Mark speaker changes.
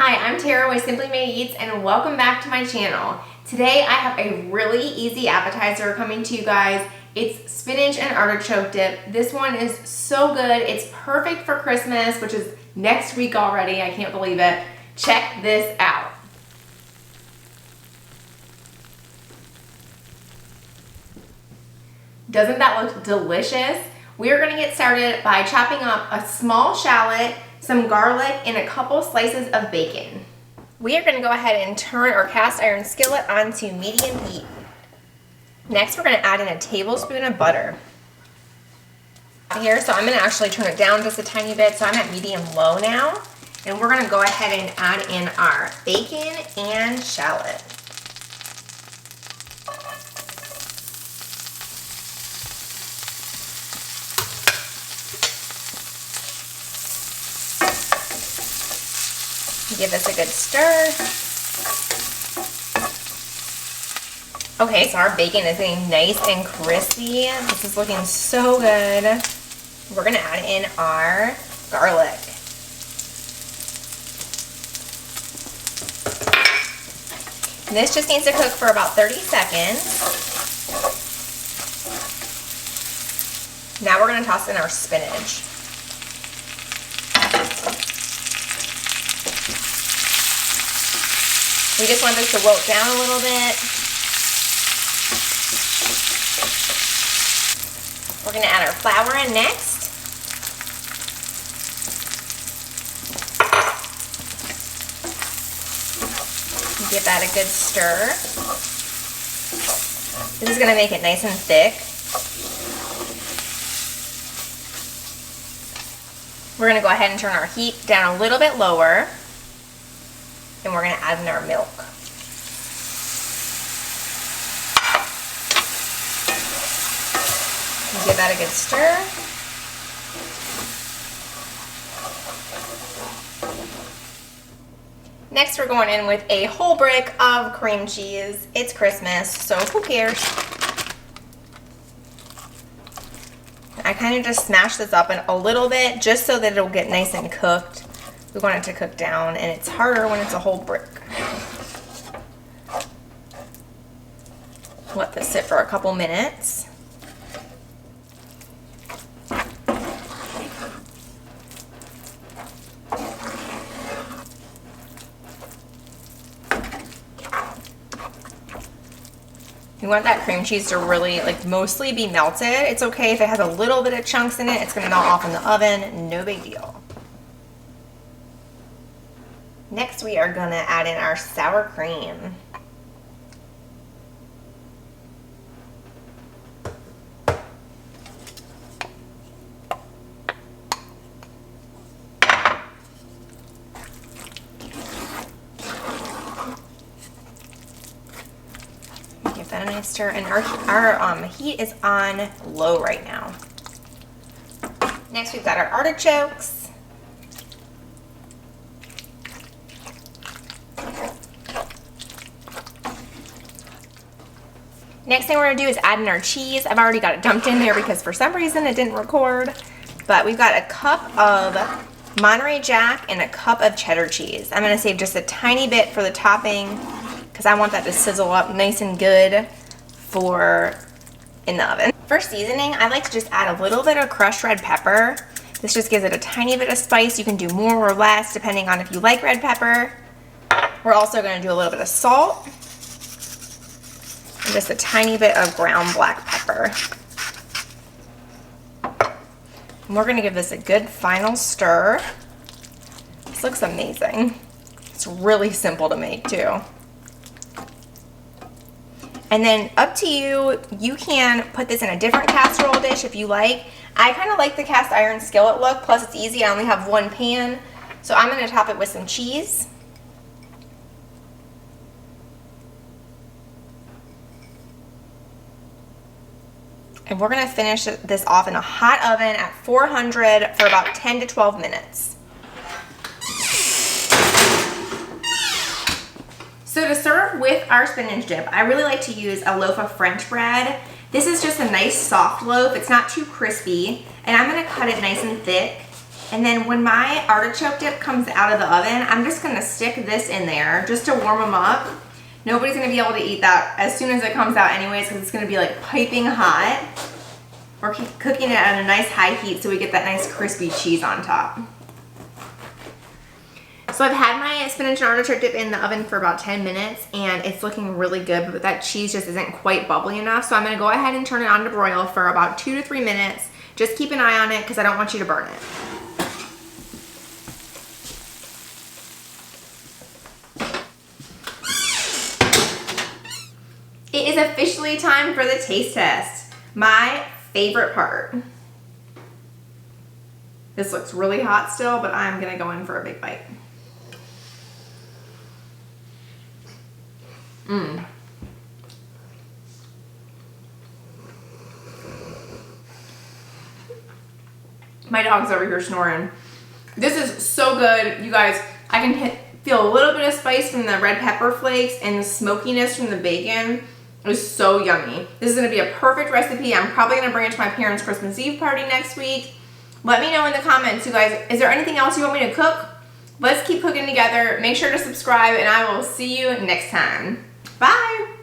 Speaker 1: Hi, I'm Tara with Simply Made Eats and welcome back to my channel. Today I have a really easy appetizer coming to you guys. It's spinach and artichoke dip. This one is so good. It's perfect for Christmas, which is next week already. I can't believe it. Check this out. Doesn't that look delicious? We are going to get started by chopping up a small shallot, some garlic, and a couple slices of bacon. We are going to go ahead and turn our cast iron skillet onto medium heat. Next, we're going to add in a tablespoon of butter. Here, so I'm going to actually turn it down just a tiny bit, so I'm at medium-low now. And we're going to go ahead and add in our bacon and shallot. Give this a good stir. Okay, so our bacon is getting nice and crispy. This is looking so good. We're gonna add in our garlic. This just needs to cook for about 30 seconds. Now we're gonna toss in our spinach. We just want this to wilt down a little bit. We're going to add our flour in next. Give that a good stir. This is going to make it nice and thick. We're going to go ahead and turn our heat down a little bit lower. And we're going to add in our milk. Give that a good stir. Next, we're going in with a whole brick of cream cheese. It's Christmas, so who cares? I kind of just smash this up in a little bit just so that it'll get nice and cooked. We want it to cook down, and it's harder when it's a whole brick. Let this sit for a couple minutes. You want that cream cheese to really, mostly be melted. It's okay if it has a little bit of chunks in it. It's gonna melt off in the oven, no big deal. Next, we are going to add in our sour cream. Give that a nice stir, and our heat is on low right now. Next, we've got our artichokes. Next thing we're going to do is add in our cheese. I've already got it dumped in there because for some reason it didn't record. But we've got a cup of Monterey Jack and a cup of cheddar cheese. I'm going to save just a tiny bit for the topping because I want that to sizzle up nice and good for in the oven. For seasoning, I like to just add a little bit of crushed red pepper. This just gives it a tiny bit of spice. You can do more or less depending on if you like red pepper. We're also going to do a little bit of salt. And just a tiny bit of ground black pepper. And we're going to give this a good final stir. This looks amazing. It's really simple to make too. And then up to you, you can put this in a different casserole dish if you like. I kind of like the cast iron skillet look, plus it's easy. I only have one pan. So I'm going to top it with some cheese. And we're going to finish this off in a hot oven at 400 for about 10 to 12 minutes. So to serve with our spinach dip, I really like to use a loaf of French bread. This is just a nice soft loaf. It's not too crispy. And I'm going to cut it nice and thick. And then when my artichoke dip comes out of the oven, I'm just gonna stick this in there just to warm them up. Nobody's gonna be able to eat that as soon as it comes out anyways, because it's gonna be like piping hot. We're cooking it at a nice high heat so we get that nice crispy cheese on top. So I've had my spinach and artichoke dip in the oven for about 10 minutes and it's looking really good, but that cheese just isn't quite bubbly enough. So I'm gonna go ahead and turn it on to broil for about 2 to 3 minutes. Just keep an eye on it because I don't want you to burn it. It is officially time for the taste test. My favorite part. This looks really hot still, but I'm gonna go in for a big bite. My dog's over here snoring. This is so good, you guys. I can feel a little bit of spice from the red pepper flakes and the smokiness from the bacon. It was so yummy. This is gonna be a perfect recipe. I'm probably gonna bring it to my parents' Christmas Eve party next week. Let me know in the comments, you guys, is there anything else you want me to cook? Let's keep cooking together. Make sure to subscribe and I will see you next time. Bye.